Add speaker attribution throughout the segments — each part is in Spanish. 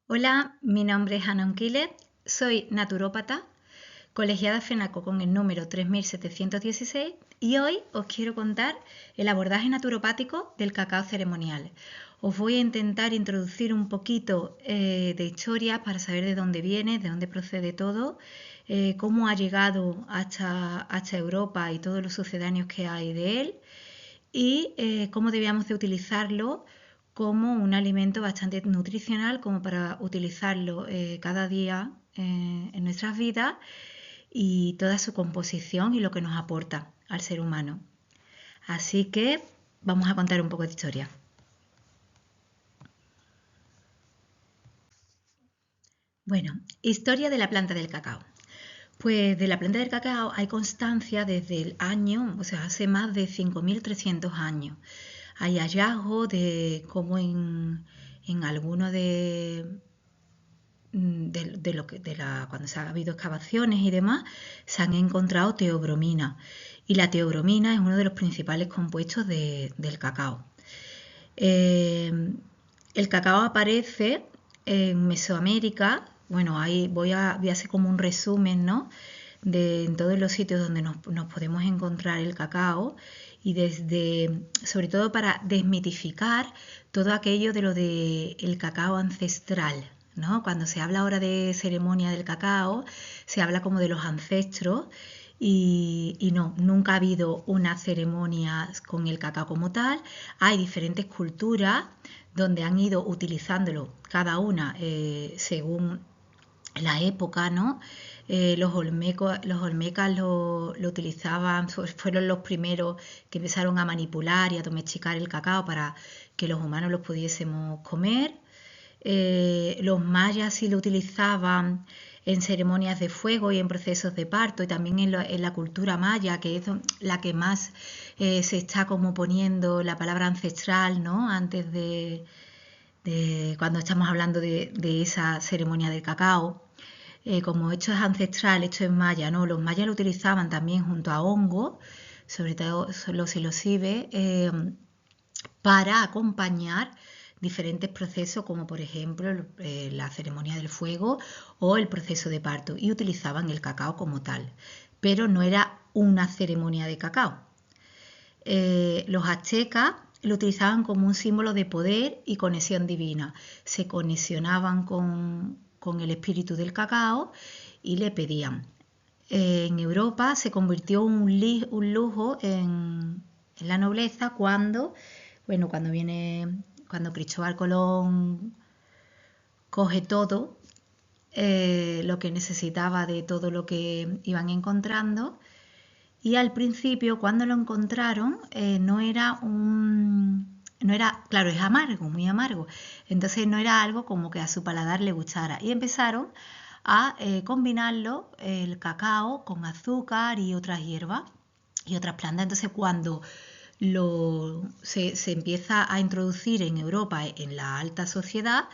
Speaker 1: Hola, mi nombre es Ana Unquiles, soy naturópata, colegiada FENACO con el número 3716 y hoy os quiero contar el abordaje naturopático del cacao ceremonial. Os voy a intentar introducir un poquito de historia para saber de dónde viene, de dónde procede todo, cómo ha llegado hasta Europa y todos los sucedáneos que hay de él y cómo debíamos de utilizarlo como un alimento bastante nutricional, como para utilizarlo cada día en nuestras vidas y toda su composición y lo que nos aporta al ser humano. Así que vamos a contar un poco de historia. Bueno, historia de la planta del cacao. Pues de la planta del cacao hay constancia desde el año, o sea, hace más de 5.300 años. Hay hallazgos de cómo en alguno cuando se ha habido excavaciones y demás, se han encontrado teobromina. Y la teobromina es uno de los principales compuestos del cacao. El cacao aparece en Mesoamérica. Bueno, ahí voy a hacer como un resumen, ¿no? De en todos los sitios donde nos podemos encontrar el cacao y sobre todo para desmitificar todo aquello de lo del cacao ancestral, ¿no? Cuando se habla ahora de ceremonia del cacao, se habla como de los ancestros y no, nunca ha habido una ceremonia con el cacao como tal. Hay diferentes culturas donde han ido utilizándolo cada una según la época, ¿no? Los olmecas lo utilizaban, fueron los primeros que empezaron a manipular y a domesticar el cacao para que los humanos lo pudiésemos comer. Los mayas sí lo utilizaban en ceremonias de fuego y en procesos de parto y también en la cultura maya, que es la que más se está como poniendo la palabra ancestral, ¿no? Antes de cuando estamos hablando de esa ceremonia del cacao. Como esto es ancestral, esto es maya, ¿no? Los mayas lo utilizaban también junto a hongo, sobre todo los psilocibes, para acompañar diferentes procesos como por ejemplo la ceremonia del fuego o el proceso de parto y utilizaban el cacao como tal, pero no era una ceremonia de cacao. Los aztecas lo utilizaban como un símbolo de poder y conexión divina. Se conexionaban con el espíritu del cacao y le pedían. En Europa se convirtió un lujo en la nobleza cuando Cristóbal Colón coge todo lo que necesitaba de todo lo que iban encontrando. Y al principio, cuando lo encontraron, claro, es amargo, muy amargo. Entonces no era algo como que a su paladar le gustara. Y empezaron a combinarlo, el cacao, con azúcar y otras hierbas y otras plantas. Entonces cuando se empieza a introducir en Europa, en la alta sociedad,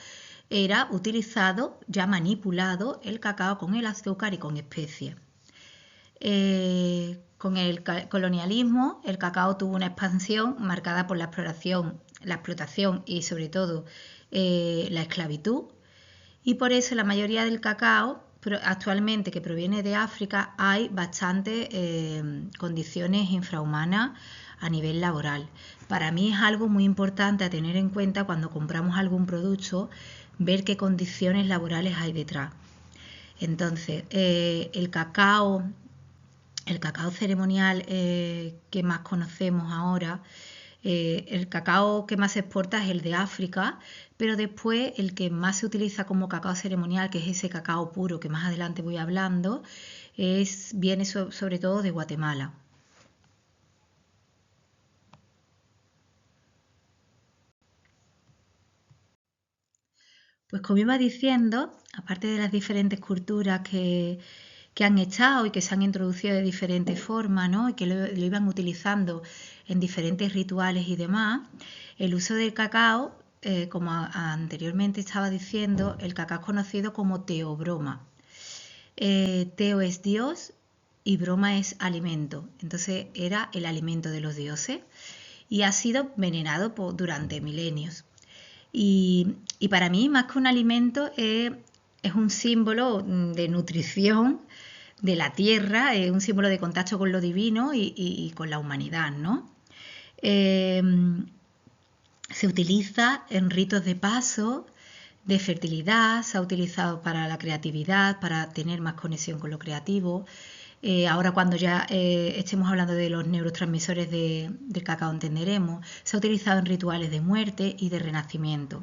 Speaker 1: era utilizado, ya manipulado, el cacao con el azúcar y con especies. Con el colonialismo, el cacao tuvo una expansión marcada por la explotación y sobre todo la esclavitud. Y por eso la mayoría del cacao actualmente que proviene de África hay bastantes condiciones infrahumanas a nivel laboral. Para mí es algo muy importante a tener en cuenta cuando compramos algún producto, ver qué condiciones laborales hay detrás. Entonces, el cacao ceremonial que más conocemos ahora, el cacao que más se exporta es el de África, pero después el que más se utiliza como cacao ceremonial, que es ese cacao puro que más adelante voy hablando, viene sobre todo de Guatemala. Pues como iba diciendo, aparte de las diferentes culturas que han estado y que se han introducido de diferentes formas, ¿no? Y que lo iban utilizando en diferentes rituales y demás, el uso del cacao, como anteriormente estaba diciendo, el cacao es conocido como teobroma. Teo es Dios y broma es alimento. Entonces era el alimento de los dioses y ha sido venerado durante milenios. Y para mí, más que un alimento, es un símbolo de nutrición de la tierra, es un símbolo de contacto con lo divino y con la humanidad, ¿no? Se utiliza en ritos de paso, de fertilidad, se ha utilizado para la creatividad, para tener más conexión con lo creativo. Ahora cuando ya estemos hablando de los neurotransmisores del cacao entenderemos. Se ha utilizado en rituales de muerte y de renacimiento.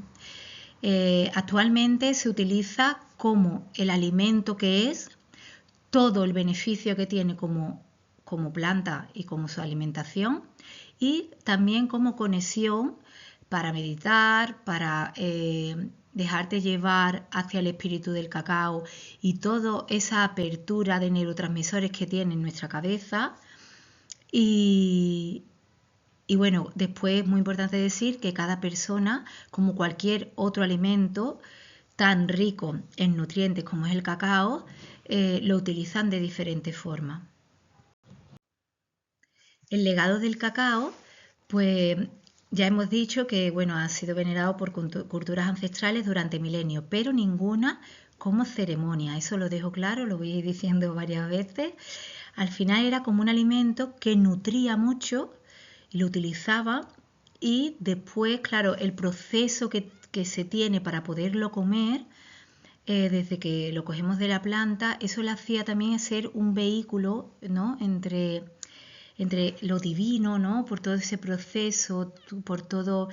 Speaker 1: Actualmente se utiliza como el alimento que es, todo el beneficio que tiene como planta y como su alimentación, y también como conexión para meditar, para dejarte llevar hacia el espíritu del cacao y toda esa apertura de neurotransmisores que tiene en nuestra cabeza. Y bueno, después es muy importante decir que cada persona, como cualquier otro alimento tan rico en nutrientes como es el cacao, lo utilizan de diferentes formas. El legado del cacao, pues ya hemos dicho que bueno, ha sido venerado por culturas ancestrales durante milenios, pero ninguna como ceremonia. Eso lo dejo claro, lo voy diciendo varias veces. Al final era como un alimento que nutría mucho y lo utilizaba, y después, claro, el proceso que se tiene para poderlo comer, desde que lo cogemos de la planta, eso le hacía también ser un vehículo, ¿no? entre lo divino, ¿no? Por todo ese proceso, por todo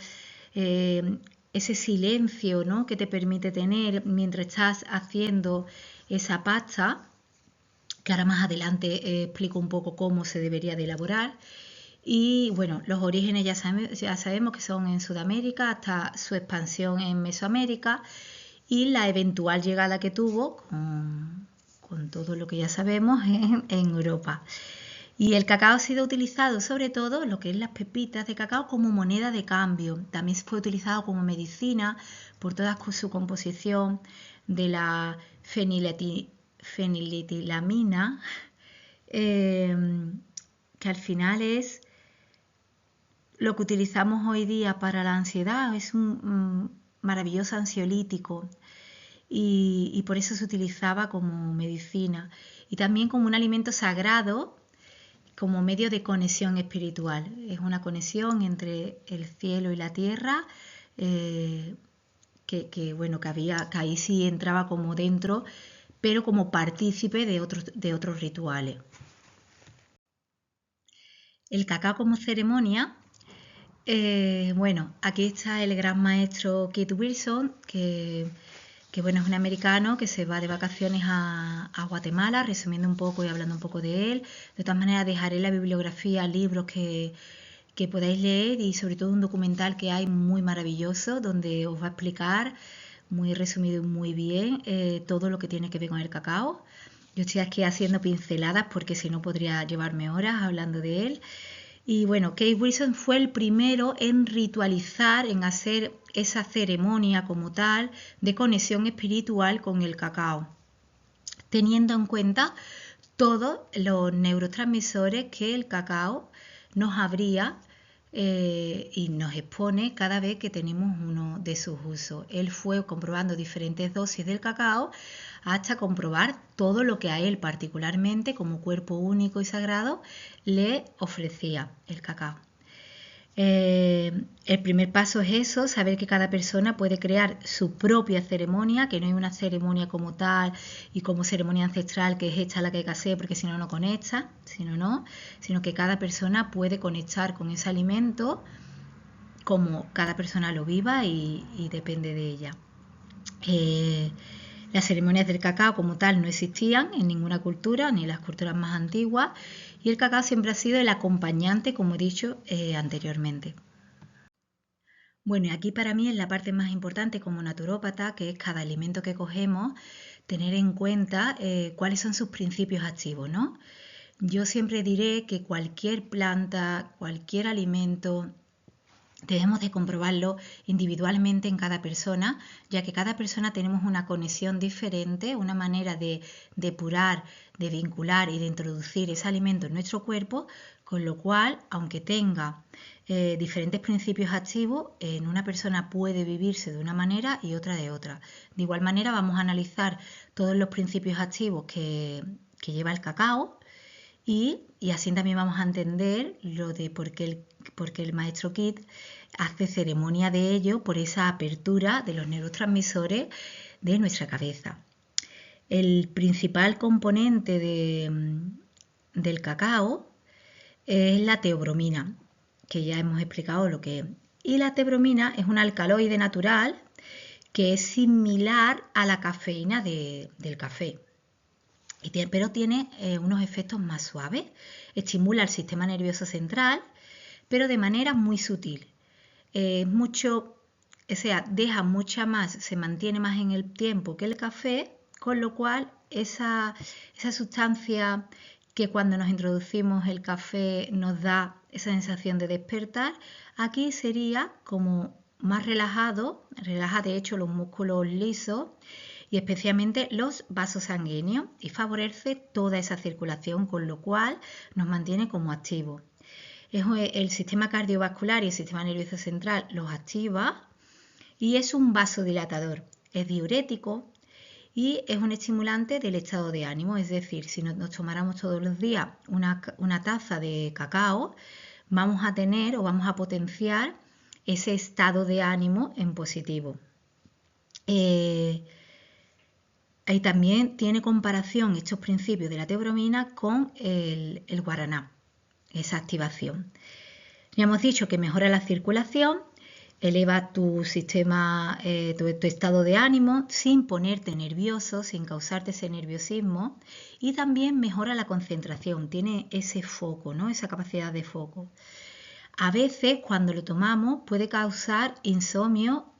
Speaker 1: ese silencio, ¿no? Que te permite tener mientras estás haciendo esa pasta, que ahora más adelante explico un poco cómo se debería de elaborar. Y bueno, los orígenes ya sabemos que son en Sudamérica hasta su expansión en Mesoamérica y la eventual llegada que tuvo con todo lo que ya sabemos en Europa. Y el cacao ha sido utilizado sobre todo, lo que es las pepitas de cacao, como moneda de cambio. También fue utilizado como medicina por toda su composición de la feniletilamina, que al final es lo que utilizamos hoy día para la ansiedad. Es un maravilloso ansiolítico y por eso se utilizaba como medicina y también como un alimento sagrado, como medio de conexión espiritual. Es una conexión entre el cielo y la tierra, bueno, que ahí sí entraba como dentro, pero como partícipe de otros rituales. El cacao como ceremonia, bueno, aquí está el gran maestro Keith Wilson, que bueno, es un americano que se va de vacaciones a Guatemala, resumiendo un poco y hablando un poco de él. De todas maneras, dejaré la bibliografía, libros que podáis leer y sobre todo un documental que hay muy maravilloso donde os va a explicar muy resumido y muy bien todo lo que tiene que ver con el cacao. Yo estoy aquí haciendo pinceladas porque si no podría llevarme horas hablando de él. Y bueno, Keith Wilson fue el primero en ritualizar, en hacer esa ceremonia como tal de conexión espiritual con el cacao, teniendo en cuenta todos los neurotransmisores que el cacao nos abría y nos expone cada vez que tenemos uno de sus usos. Él fue comprobando diferentes dosis del cacao hasta comprobar todo lo que a él particularmente como cuerpo único y sagrado le ofrecía el cacao. El primer paso es eso, saber que cada persona puede crear su propia ceremonia, que no hay una ceremonia como tal y como ceremonia ancestral que es esta la que hay que hacer porque si no, no conecta, sino que cada persona puede conectar con ese alimento como cada persona lo viva y depende de ella. Las ceremonias del cacao como tal no existían en ninguna cultura, ni en las culturas más antiguas, y el cacao siempre ha sido el acompañante, como he dicho anteriormente. Bueno, y aquí para mí es la parte más importante como naturópata, que es cada alimento que cogemos, tener en cuenta cuáles son sus principios activos, ¿no? Yo siempre diré que cualquier planta, cualquier alimento, debemos de comprobarlo individualmente en cada persona, ya que cada persona tenemos una conexión diferente, una manera de depurar, de vincular y de introducir ese alimento en nuestro cuerpo, con lo cual, aunque tenga diferentes principios activos, en una persona puede vivirse de una manera y otra de otra. De igual manera vamos a analizar todos los principios activos que lleva el cacao y así también vamos a entender lo de por qué el maestro Kit hace ceremonia de ello por esa apertura de los neurotransmisores de nuestra cabeza. El principal componente del cacao es la teobromina, que ya hemos explicado lo que es. Y la teobromina es un alcaloide natural que es similar a la cafeína del café, pero tiene unos efectos más suaves. Estimula el sistema nervioso central, pero de manera muy sutil. Deja mucha más, se mantiene más en el tiempo que el café, con lo cual esa sustancia que cuando nos introducimos el café nos da esa sensación de despertar, aquí sería como más relajado, relaja de hecho los músculos lisos y especialmente los vasos sanguíneos y favorece toda esa circulación, con lo cual nos mantiene como activos. El sistema cardiovascular y el sistema nervioso central los activa y es un vasodilatador, es diurético y es un estimulante del estado de ánimo. Es decir, si nos tomáramos todos los días una taza de cacao, vamos a tener o vamos a potenciar ese estado de ánimo en positivo. Ahí también tiene comparación estos principios de la teobromina con el guaraná, esa activación. Ya hemos dicho que mejora la circulación, eleva tu sistema, tu estado de ánimo sin ponerte nervioso, sin causarte ese nerviosismo, y también mejora la concentración, tiene ese foco, ¿no? Esa capacidad de foco. A veces cuando lo tomamos puede causar insomnio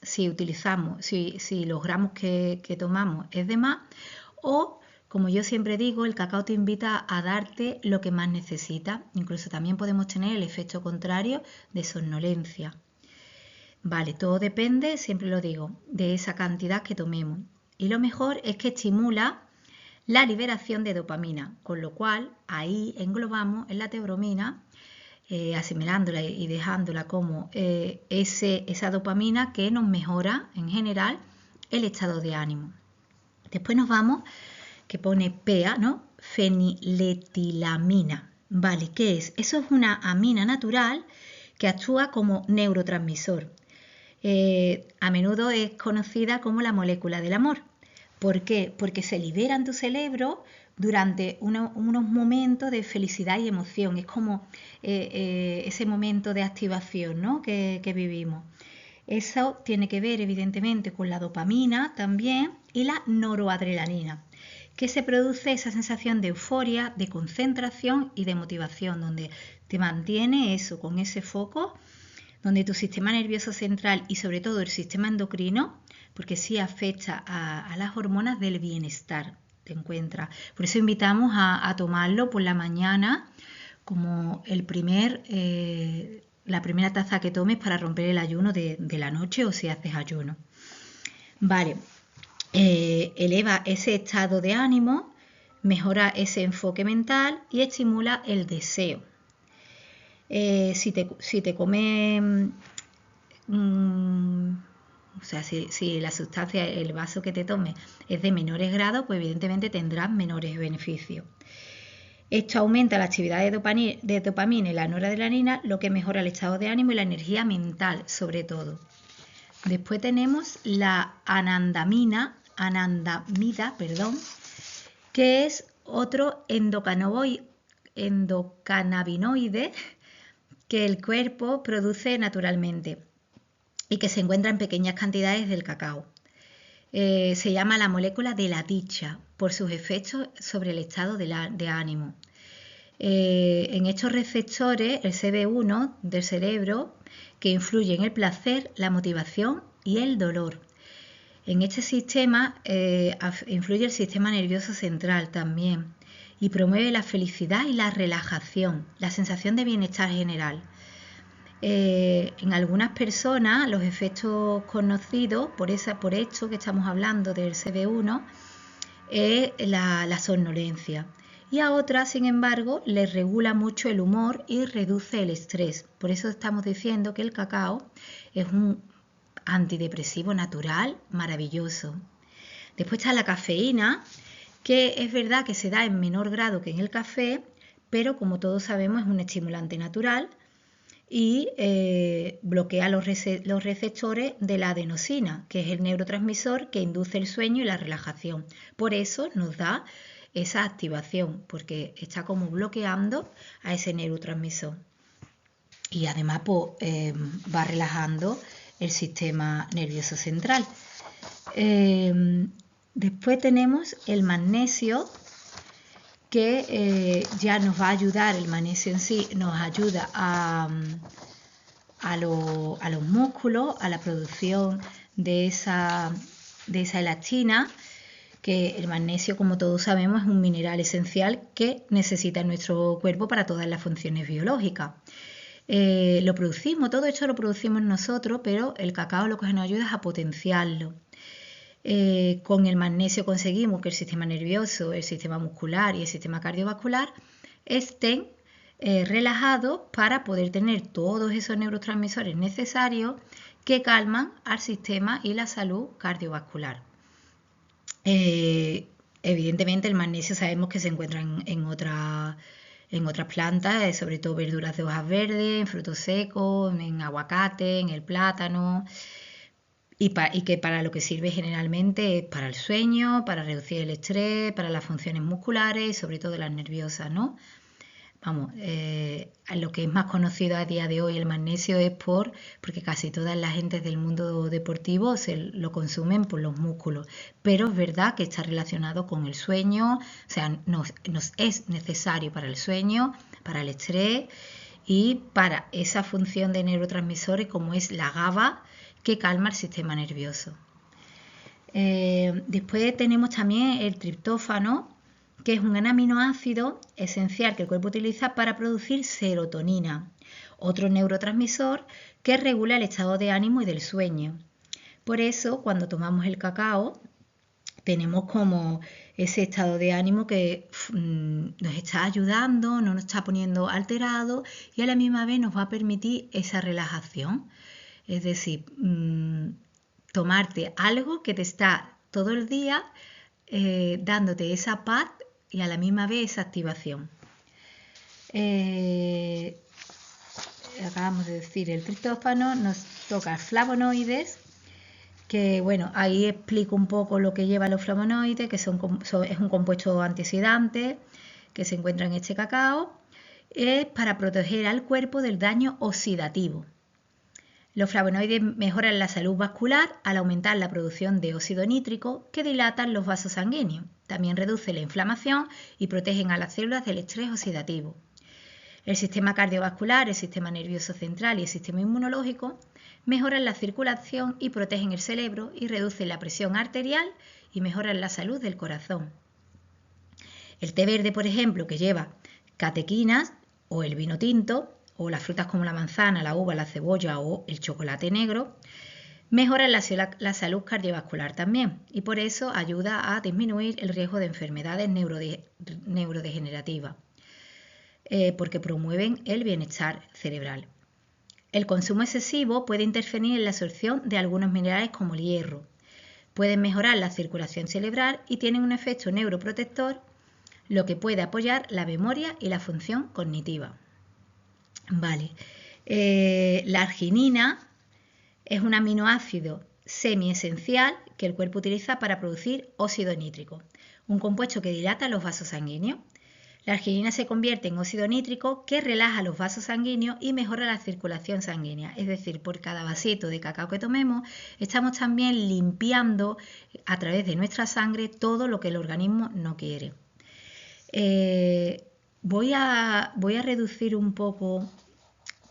Speaker 1: si los gramos que tomamos es de más, o como yo siempre digo, el cacao te invita a darte lo que más necesitas. Incluso también podemos tener el efecto contrario de somnolencia. Vale, todo depende, siempre lo digo, de esa cantidad que tomemos. Y lo mejor es que estimula la liberación de dopamina, con lo cual ahí englobamos en la teobromina, asimilándola y dejándola como esa dopamina que nos mejora en general el estado de ánimo. Después nos vamos, que pone PEA, ¿no? Feniletilamina. Vale, ¿qué es? Eso es una amina natural que actúa como neurotransmisor. A menudo es conocida como la molécula del amor. ¿Por qué? Porque se libera en tu cerebro durante unos momentos de felicidad y emoción. Es como ese momento de activación, ¿no? que vivimos. Eso tiene que ver evidentemente con la dopamina también y la noradrenalina, que se produce esa sensación de euforia, de concentración y de motivación, donde te mantiene eso, con ese foco, donde tu sistema nervioso central y sobre todo el sistema endocrino, porque sí afecta a las hormonas del bienestar, te encuentras. Por eso invitamos a tomarlo por la mañana como la primera taza que tomes para romper el ayuno de la noche, o si haces ayuno. Vale, eleva ese estado de ánimo, mejora ese enfoque mental y estimula el deseo. Si te comes, o sea, si la sustancia, el vaso que te tomes es de menores grados, pues evidentemente tendrás menores beneficios. Esto aumenta la actividad de dopamina y la noradrenalina, lo que mejora el estado de ánimo y la energía mental, sobre todo. Después tenemos la anandamida, que es otro endocannabinoide que el cuerpo produce naturalmente y que se encuentra en pequeñas cantidades del cacao. Se llama la molécula de la dicha por sus efectos sobre el estado de ánimo. En estos receptores, el CB1 del cerebro, que influye en el placer, la motivación y el dolor. En este sistema influye el sistema nervioso central también y promueve la felicidad y la relajación, la sensación de bienestar general. En algunas personas los efectos conocidos por esto que estamos hablando del CB1 es la somnolencia, y a otras, sin embargo, les regula mucho el humor y reduce el estrés. Por eso estamos diciendo que el cacao es un antidepresivo natural maravilloso. Después está la cafeína, que es verdad que se da en menor grado que en el café, pero como todos sabemos es un estimulante natural y bloquea los receptores de la adenosina, que es el neurotransmisor que induce el sueño y la relajación. Por eso nos da esa activación, porque está como bloqueando a ese neurotransmisor. Y además pues, va relajando el sistema nervioso central. Después tenemos el magnesio, que ya nos va a ayudar, el magnesio en sí nos ayuda a los músculos, a la producción de esa elastina, que el magnesio, como todos sabemos, es un mineral esencial que necesita nuestro cuerpo para todas las funciones biológicas. Lo producimos, todo esto lo producimos nosotros, pero el cacao lo que nos ayuda es a potenciarlo. Con el magnesio conseguimos que el sistema nervioso, el sistema muscular y el sistema cardiovascular estén relajados para poder tener todos esos neurotransmisores necesarios que calman al sistema y la salud cardiovascular. Evidentemente el magnesio sabemos que se encuentra en otras plantas, sobre todo verduras de hojas verdes, en frutos secos, en aguacate, en el plátano. Y que para lo que sirve generalmente es para el sueño, para reducir el estrés, para las funciones musculares y sobre todo las nerviosas, ¿no? Vamos, lo que es más conocido a día de hoy el magnesio es porque casi todas las gentes del mundo deportivo lo consumen por los músculos, pero es verdad que está relacionado con el sueño, o sea, nos es necesario para el sueño, para el estrés y para esa función de neurotransmisores como es la GABA, que calma el sistema nervioso. Después tenemos también el triptófano, que es un aminoácido esencial que el cuerpo utiliza para producir serotonina, otro neurotransmisor que regula el estado de ánimo y del sueño. Por eso, cuando tomamos el cacao, tenemos como ese estado de ánimo que nos está ayudando, no nos está poniendo alterado y a la misma vez nos va a permitir esa relajación. Es decir, tomarte algo que te está todo el día dándote esa paz y a la misma vez esa activación. Acabamos de decir el triptófano, nos toca flavonoides, que bueno, ahí explico un poco lo que lleva los flavonoides, que es un compuesto antioxidante que se encuentra en este cacao, es para proteger al cuerpo del daño oxidativo. Los flavonoides mejoran la salud vascular al aumentar la producción de óxido nítrico que dilatan los vasos sanguíneos. También reduce la inflamación y protegen a las células del estrés oxidativo. El sistema cardiovascular, el sistema nervioso central y el sistema inmunológico mejoran la circulación y protegen el cerebro y reducen la presión arterial y mejoran la salud del corazón. El té verde, por ejemplo, que lleva catequinas, o el vino tinto, o las frutas como la manzana, la uva, la cebolla o el chocolate negro, mejoran la salud cardiovascular también y por eso ayuda a disminuir el riesgo de enfermedades neurodegenerativas, porque promueven el bienestar cerebral. El consumo excesivo puede interferir en la absorción de algunos minerales como el hierro, pueden mejorar la circulación cerebral y tienen un efecto neuroprotector, lo que puede apoyar la memoria y la función cognitiva. Vale. La arginina es un aminoácido semiesencial que el cuerpo utiliza para producir óxido nítrico, un compuesto que dilata los vasos sanguíneos. La arginina se convierte en óxido nítrico que relaja los vasos sanguíneos y mejora la circulación sanguínea. Es decir, por cada vasito de cacao que tomemos, estamos también limpiando a través de nuestra sangre todo lo que el organismo no quiere. Voy a reducir un poco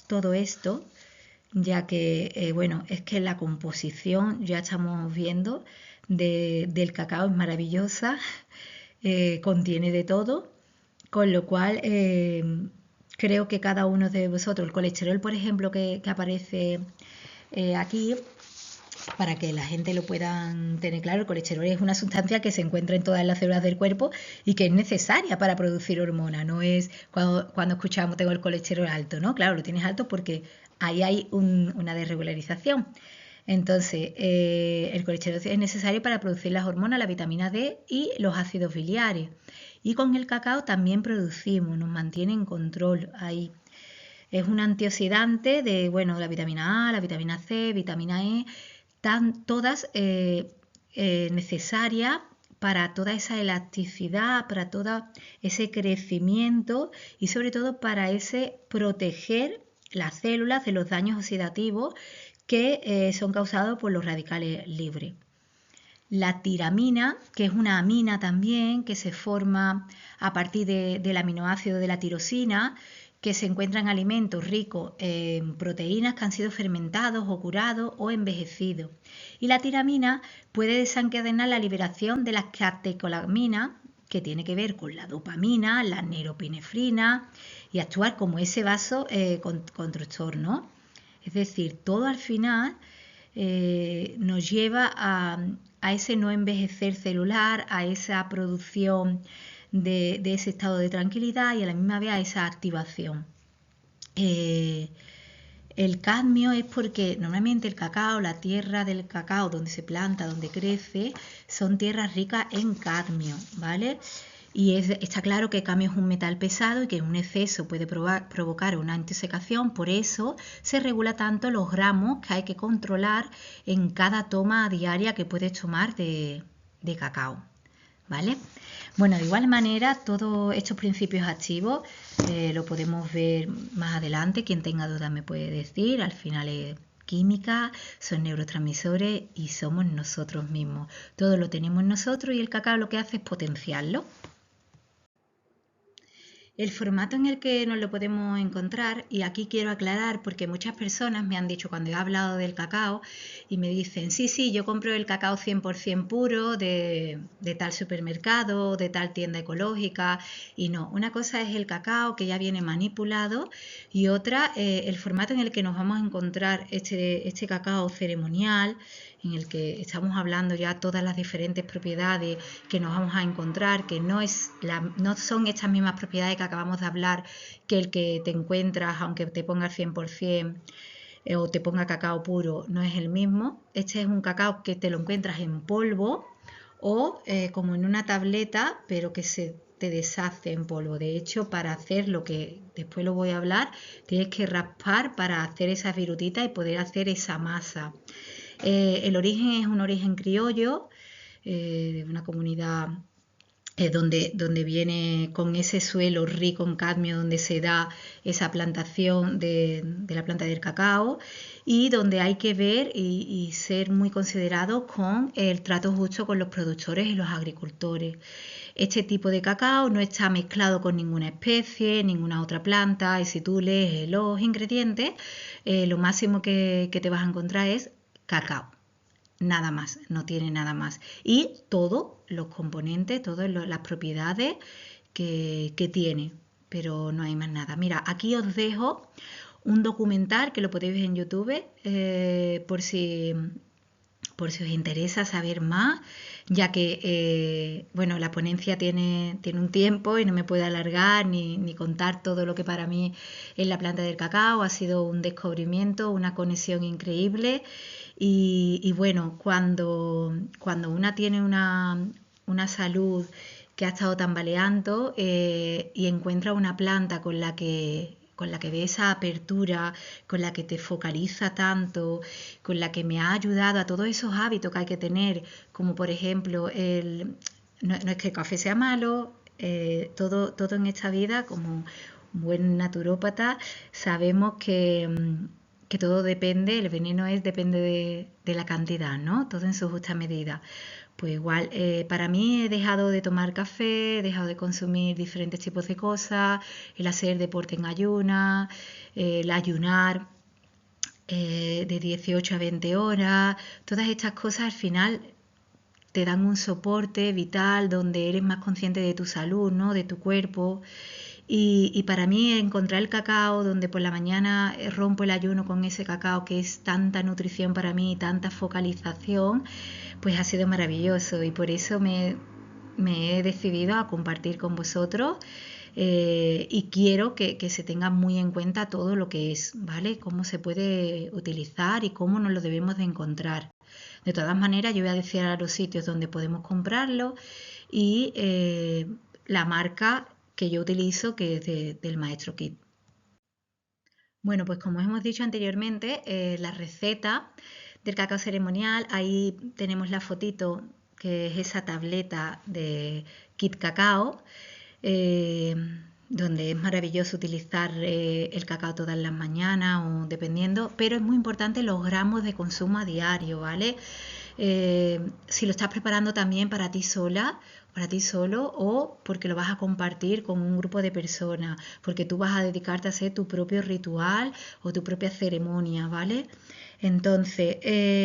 Speaker 1: todo esto, ya que, bueno, es que la composición, ya estamos viendo, del cacao es maravillosa, contiene de todo, con lo cual creo que cada uno de vosotros, el colesterol, por ejemplo, que aparece aquí, para que la gente lo pueda tener claro, el colesterol es una sustancia que se encuentra en todas las células del cuerpo y que es necesaria para producir hormonas. No es cuando escuchamos tengo el colesterol alto, ¿no? Claro, lo tienes alto porque ahí hay una desregularización. Entonces, el colesterol es necesario para producir las hormonas, la vitamina D y los ácidos biliares. Y con el cacao también producimos, nos mantiene en control ahí. Es un antioxidante de, bueno, la vitamina A, la vitamina C, vitamina E, todas necesarias para toda esa elasticidad, para todo ese crecimiento y sobre todo para ese proteger las células de los daños oxidativos que son causados por los radicales libres. La tiramina, que es una amina también, que se forma a partir del aminoácido de la tirosina, que se encuentra en alimentos ricos en proteínas que han sido fermentados o curados o envejecidos. Y la tiramina puede desencadenar la liberación de las catecolaminas, que tiene que ver con la dopamina, la neuropinefrina y actuar como ese vasoconstrictor, ¿no? Es decir, todo al final nos lleva a ese no envejecer celular, a esa producción de ese estado de tranquilidad y a la misma vez a esa activación. El cadmio es porque normalmente el cacao, la tierra del cacao donde se planta, donde crece, son tierras ricas en cadmio, ¿vale? Y está claro que el cadmio es un metal pesado y que un exceso puede provocar una intoxicación, por eso se regula tanto los gramos que hay que controlar en cada toma diaria que puedes tomar de cacao, ¿vale? Bueno, de igual manera, todos estos principios activos lo podemos ver más adelante. Quien tenga dudas me puede decir. Al final es química, son neurotransmisores y somos nosotros mismos. Todo lo tenemos nosotros y el cacao lo que hace es potenciarlo. El formato en el que nos lo podemos encontrar, y aquí quiero aclarar porque muchas personas me han dicho cuando he hablado del cacao y me dicen, sí, yo compro el cacao 100% puro de tal supermercado, de tal tienda ecológica, y no, una cosa es el cacao que ya viene manipulado y otra el formato en el que nos vamos a encontrar este cacao ceremonial, en el que estamos hablando ya todas las diferentes propiedades que nos vamos a encontrar, que no son estas mismas propiedades que acabamos de hablar que el que te encuentras, aunque te ponga el 100% o te ponga cacao puro, no es el mismo. Este es un cacao que te lo encuentras en polvo o como en una tableta, pero que se te deshace en polvo. De hecho, para hacer lo que después lo voy a hablar, tienes que raspar para hacer esas virutitas y poder hacer esa masa. El origen es un origen criollo, de una comunidad donde viene con ese suelo rico en cadmio, donde se da esa plantación de la planta del cacao y donde hay que ver y ser muy considerados con el trato justo con los productores y los agricultores. Este tipo de cacao no está mezclado con ninguna especie, ninguna otra planta, y si tú lees los ingredientes, lo máximo que te vas a encontrar es cacao. Nada más, no tiene nada más. Y todos los componentes, todas las propiedades que tiene, pero no hay más nada. Mira, aquí os dejo un documental que lo podéis ver en YouTube por si os interesa saber más, ya que bueno, la ponencia tiene un tiempo y no me puedo alargar ni contar todo lo que para mí es la planta del cacao. Ha sido un descubrimiento, una conexión increíble y bueno, cuando una tiene una salud que ha estado tambaleando y encuentra una planta con la que ve esa apertura, con la que te focaliza tanto, con la que me ha ayudado a todos esos hábitos que hay que tener, como por ejemplo, no es que el café sea malo, todo en esta vida, como un buen naturópata, sabemos que todo depende, el veneno depende de la cantidad, ¿no? Todo en su justa medida. Pues igual, para mí he dejado de tomar café, he dejado de consumir diferentes tipos de cosas, el hacer deporte en ayunas, el ayunar de 18 a 20 horas, todas estas cosas al final te dan un soporte vital donde eres más consciente de tu salud, ¿no? De tu cuerpo Y para mí encontrar el cacao donde por la mañana rompo el ayuno con ese cacao que es tanta nutrición para mí, tanta focalización, pues ha sido maravilloso y por eso me he decidido a compartir con vosotros y quiero que se tenga muy en cuenta todo lo que es, ¿vale? Cómo se puede utilizar y cómo nos lo debemos de encontrar. De todas maneras, yo voy a decir a los sitios donde podemos comprarlo y la marca que yo utilizo, que es del Maestro Kit. Bueno, pues como hemos dicho anteriormente, la receta del cacao ceremonial, ahí tenemos la fotito, que es esa tableta de Kit Cacao, eh, donde es maravilloso utilizar el cacao todas las mañanas o dependiendo, pero es muy importante los gramos de consumo a diario, ¿vale? Si lo estás preparando también para ti sola, para ti solo o porque lo vas a compartir con un grupo de personas, porque tú vas a dedicarte a hacer tu propio ritual o tu propia ceremonia, ¿vale? Entonces,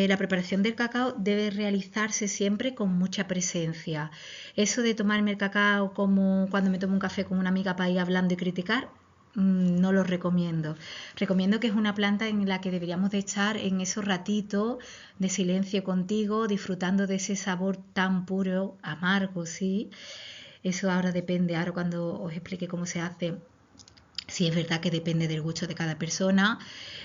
Speaker 1: la preparación del cacao debe realizarse siempre con mucha presencia. Eso de tomarme el cacao como cuando me tomo un café con una amiga para ir hablando y criticar, no lo recomiendo. Recomiendo que es una planta en la que deberíamos de estar en esos ratitos de silencio contigo, disfrutando de ese sabor tan puro, amargo, sí. Eso ahora depende, ahora cuando os explique cómo se hace, sí es verdad que depende del gusto de cada persona,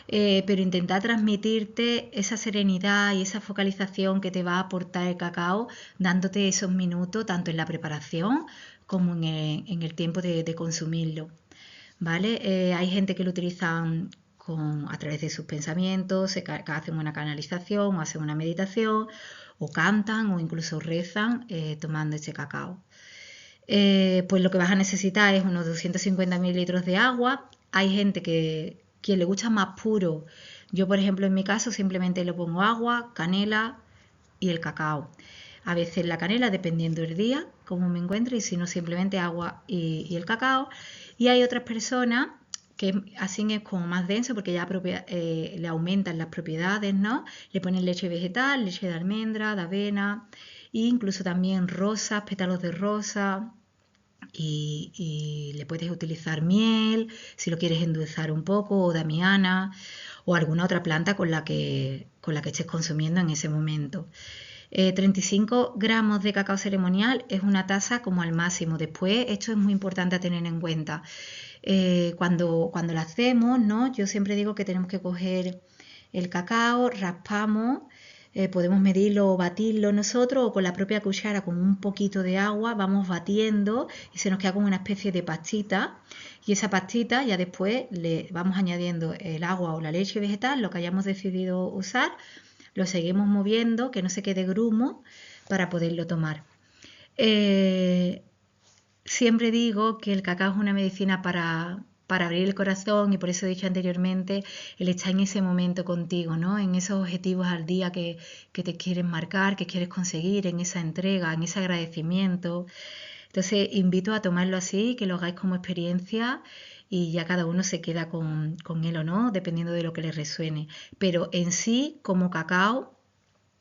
Speaker 1: pero intentar transmitirte esa serenidad y esa focalización que te va a aportar el cacao, dándote esos minutos tanto en la preparación como en el tiempo de consumirlo. ¿Vale? Hay gente que lo utilizan a través de sus pensamientos, hacen una canalización o hacen una meditación o cantan o incluso rezan tomando este cacao. Pues lo que vas a necesitar es unos 250 mililitros de agua. Hay gente que quien le gusta más puro. Yo, por ejemplo, en mi caso simplemente le pongo agua, canela y el cacao. A veces la canela, dependiendo del día, como me encuentre, y si no, simplemente agua y el cacao. Y hay otras personas que así es como más denso porque ya le aumentan las propiedades, ¿no? Le ponen leche vegetal, leche de almendra, de avena, e incluso también rosas, pétalos de rosa, y le puedes utilizar miel si lo quieres endulzar un poco o damiana o alguna otra planta con la que estés consumiendo en ese momento. 35 gramos de cacao ceremonial es una taza como al máximo. Después, esto es muy importante a tener en cuenta. Cuando lo hacemos, ¿no? Yo siempre digo que tenemos que coger el cacao, raspamos, podemos medirlo o batirlo nosotros o con la propia cuchara con un poquito de agua vamos batiendo y se nos queda como una especie de pastita y esa pastita ya después le vamos añadiendo el agua o la leche vegetal, lo que hayamos decidido usar, lo seguimos moviendo, que no se quede grumo para poderlo tomar. Siempre digo que el cacao es una medicina para abrir el corazón y por eso he dicho anteriormente, el estar en ese momento contigo, ¿no? En esos objetivos al día que te quieres marcar, que quieres conseguir, en esa entrega, en ese agradecimiento. Entonces, invito a tomarlo así, que lo hagáis como experiencia y ya cada uno se queda con él o no, dependiendo de lo que le resuene. Pero en sí, como cacao,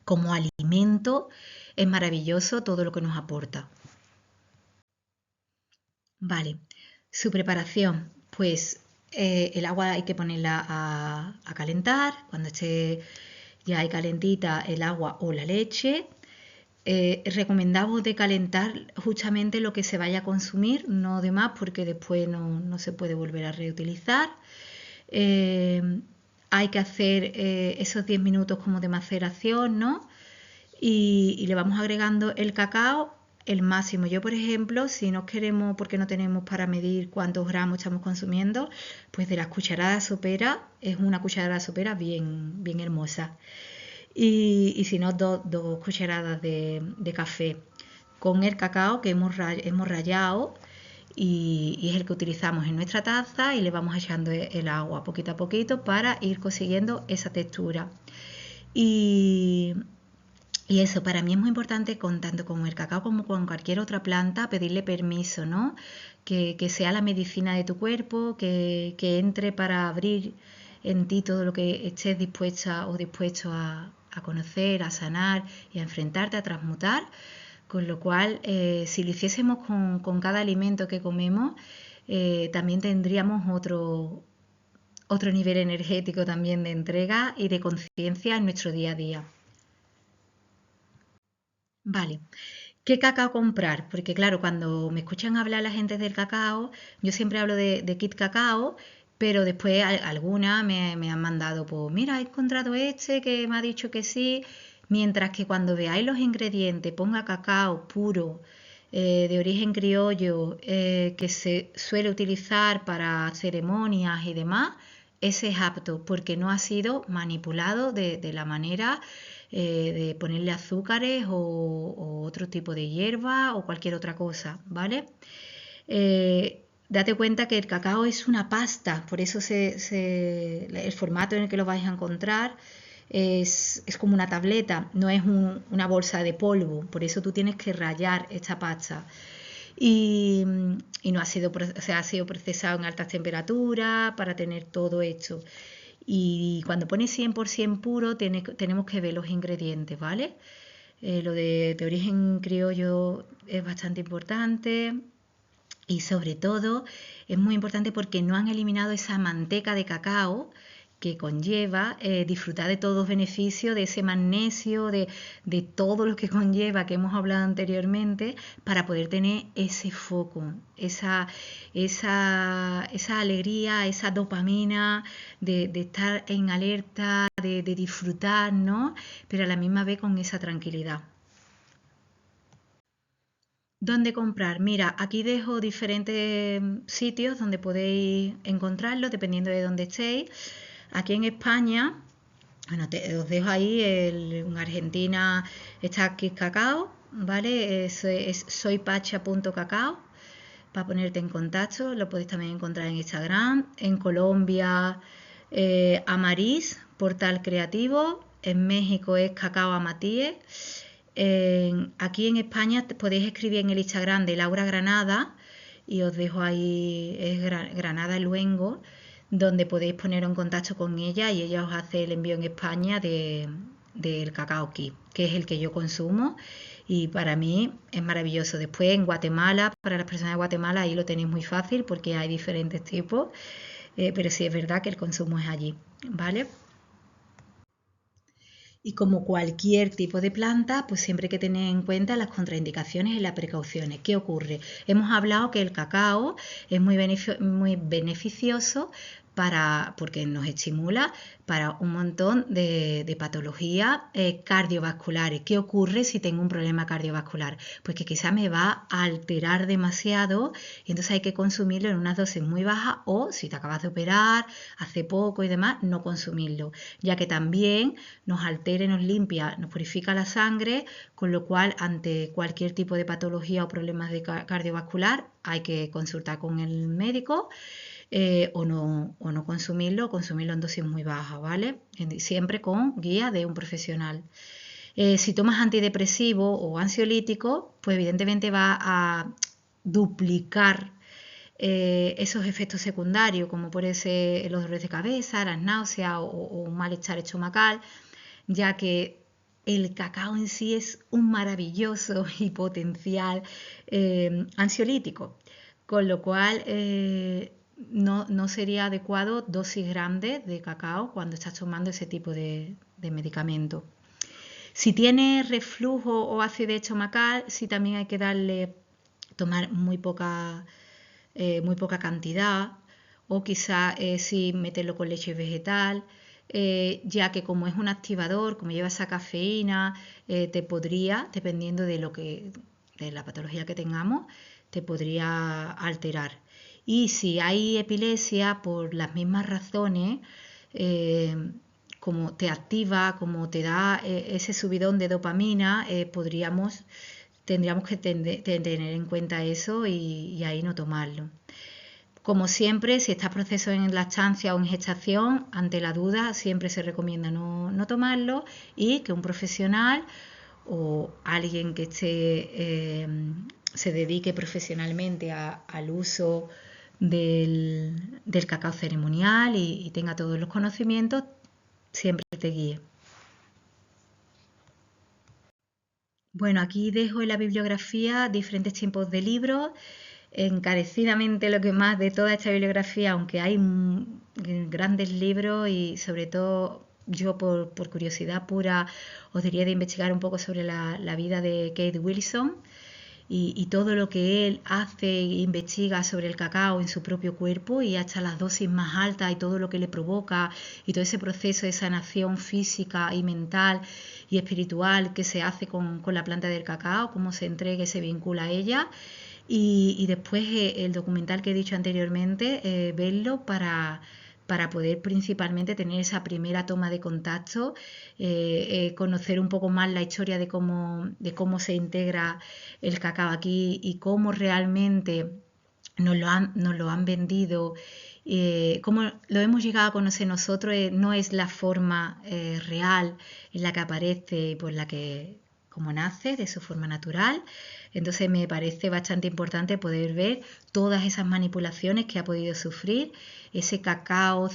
Speaker 1: como alimento, es maravilloso todo lo que nos aporta. Vale, su preparación, pues el agua hay que ponerla a calentar, cuando esté ya ahí calentita el agua o la leche. Recomendamos de calentar justamente lo que se vaya a consumir, no de más porque después no se puede volver a reutilizar. Hay que hacer esos 10 minutos como de maceración, ¿no? Y le vamos agregando el cacao el máximo. Yo, por ejemplo, si no queremos, porque no tenemos para medir cuántos gramos estamos consumiendo, pues de las cucharadas soperas, es una cucharada sopera bien, bien hermosa. Y si no, dos cucharadas de café con el cacao que hemos rallado y es el que utilizamos en nuestra taza y le vamos echando el agua poquito a poquito para ir consiguiendo esa textura. Y, y eso, para mí es muy importante, tanto con el cacao como con cualquier otra planta, pedirle permiso, ¿no? Que sea la medicina de tu cuerpo, que entre para abrir en ti todo lo que estés dispuesta o dispuesto a conocer, a sanar y a enfrentarte, a transmutar. Con lo cual, si lo hiciésemos con cada alimento que comemos, también tendríamos otro nivel energético también de entrega y de conciencia en nuestro día a día. Vale, ¿qué cacao comprar? Porque claro, cuando me escuchan hablar la gente del cacao, yo siempre hablo de Kit Cacao, pero después algunas me han mandado, pues mira, he encontrado este que me ha dicho que sí, mientras que cuando veáis los ingredientes, ponga cacao puro, de origen criollo, que se suele utilizar para ceremonias y demás, ese es apto porque no ha sido manipulado de la manera de ponerle azúcares o otro tipo de hierba o cualquier otra cosa, ¿vale? Date cuenta que el cacao es una pasta, por eso el formato en el que lo vais a encontrar es como una tableta, no es una bolsa de polvo, por eso tú tienes que rallar esta pasta. Y, y no ha sido, o sea, ha sido procesado en altas temperaturas para tener todo hecho. Y cuando pone 100% puro, tenemos que ver los ingredientes, ¿vale? Lo de origen criollo es bastante importante. Y sobre todo es muy importante porque no han eliminado esa manteca de cacao que conlleva disfrutar de todos los beneficios, de ese magnesio, de todo lo que conlleva que hemos hablado anteriormente, para poder tener ese foco, esa alegría, esa dopamina de estar en alerta, de disfrutar, ¿no? Pero a la misma vez con esa tranquilidad. ¿Dónde comprar? Mira, aquí dejo diferentes sitios donde podéis encontrarlo dependiendo de dónde estéis. Aquí en España, bueno, os dejo ahí, en Argentina está Kit Cacao, ¿vale? Es soypacha.cacao para ponerte en contacto. Lo podéis también encontrar en Instagram. En Colombia, Amariz, Portal Creativo. En México es Cacao Amatíes. Aquí en España podéis escribir en el Instagram de Laura Granada y os dejo ahí, es Granada Luengo, donde podéis poneros en contacto con ella y ella os hace el envío en España del cacao Kit, que es el que yo consumo y para mí es maravilloso. Después en Guatemala, para las personas de Guatemala, ahí lo tenéis muy fácil porque hay diferentes tipos, pero sí es verdad que el consumo es allí, ¿vale? Y como cualquier tipo de planta, pues siempre hay que tener en cuenta las contraindicaciones y las precauciones. ¿Qué ocurre? Hemos hablado que el cacao es muy beneficioso porque nos estimula para un montón de patologías cardiovasculares. ¿Qué ocurre si tengo un problema cardiovascular? Pues que quizá me va a alterar demasiado y entonces hay que consumirlo en unas dosis muy bajas o si te acabas de operar hace poco y demás, no consumirlo, ya que también nos altera, nos limpia, nos purifica la sangre, con lo cual ante cualquier tipo de patología o problemas de cardiovascular hay que consultar con el médico o no consumirlo en dosis muy bajas, ¿vale? Siempre con guía de un profesional. Si tomas antidepresivo o ansiolítico, pues evidentemente va a duplicar esos efectos secundarios, como puede ser los dolores de cabeza, las náuseas o un malestar estomacal, ya que el cacao en sí es un maravilloso y potencial ansiolítico, con lo cual no sería adecuado dosis grandes de cacao cuando estás tomando ese tipo de medicamento. Si tiene reflujo o acidez estomacal, sí también hay que tomar muy poca cantidad o quizá sí meterlo con leche vegetal, ya que como es un activador, como lleva esa cafeína, te podría, dependiendo de la patología que tengamos, te podría alterar. Y si hay epilepsia, por las mismas razones, como te activa, como te da ese subidón de dopamina, tendríamos que tener en cuenta eso y ahí no tomarlo. Como siempre, si estás proceso en lactancia o en gestación, ante la duda siempre se recomienda no tomarlo y que un profesional o alguien que se dedique profesionalmente al uso del cacao ceremonial y tenga todos los conocimientos, siempre te guíe. Bueno, aquí dejo en la bibliografía diferentes tipos de libros. encarecidamente lo que más de toda esta bibliografía, aunque hay grandes libros y sobre todo yo por curiosidad pura os diría de investigar un poco sobre la vida de Kate Wilson y todo lo que él hace e investiga sobre el cacao en su propio cuerpo y hasta las dosis más altas y todo lo que le provoca y todo ese proceso de sanación física y mental y espiritual que se hace con la planta del cacao, cómo se entrega y se vincula a ella. Y después el documental que he dicho anteriormente, verlo para poder principalmente tener esa primera toma de contacto, conocer un poco más la historia de cómo se integra el cacao aquí y cómo realmente nos lo han vendido, cómo lo hemos llegado a conocer nosotros, no es la forma real en la que aparece y por la que como nace, de su forma natural. Entonces me parece bastante importante poder ver todas esas manipulaciones que ha podido sufrir ese cacao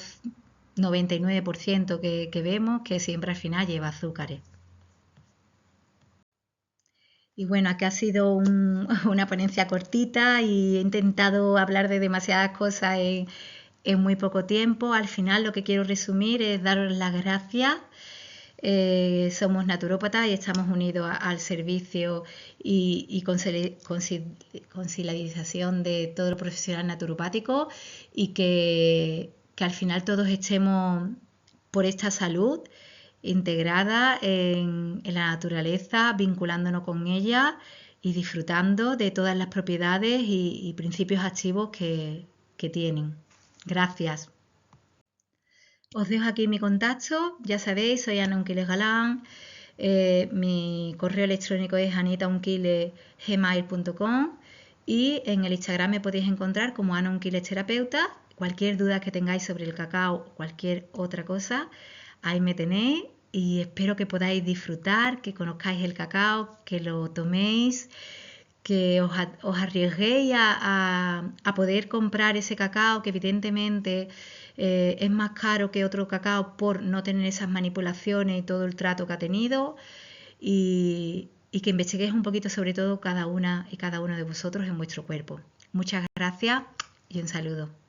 Speaker 1: 99% que vemos, que siempre al final lleva azúcares. Y bueno, aquí ha sido una ponencia cortita y he intentado hablar de demasiadas cosas en muy poco tiempo. Al final lo que quiero resumir es daros las gracias. Somos naturópatas y estamos unidos al servicio y conciliarización de todo lo profesional naturopático y que al final todos estemos por esta salud integrada en la naturaleza, vinculándonos con ella y disfrutando de todas las propiedades y principios activos que tienen. Gracias. Os dejo aquí mi contacto, ya sabéis, soy Ana Unquiles Galán, mi correo electrónico es anitaunquiles@gmail.com y en el Instagram me podéis encontrar como Ana Unquiles Terapeuta. Cualquier duda que tengáis sobre el cacao o cualquier otra cosa, ahí me tenéis y espero que podáis disfrutar, que conozcáis el cacao, que lo toméis, que os arriesguéis a poder comprar ese cacao que evidentemente es más caro que otro cacao por no tener esas manipulaciones y todo el trato que ha tenido y que investiguéis un poquito sobre todo cada una y cada uno de vosotros en vuestro cuerpo. Muchas gracias y un saludo.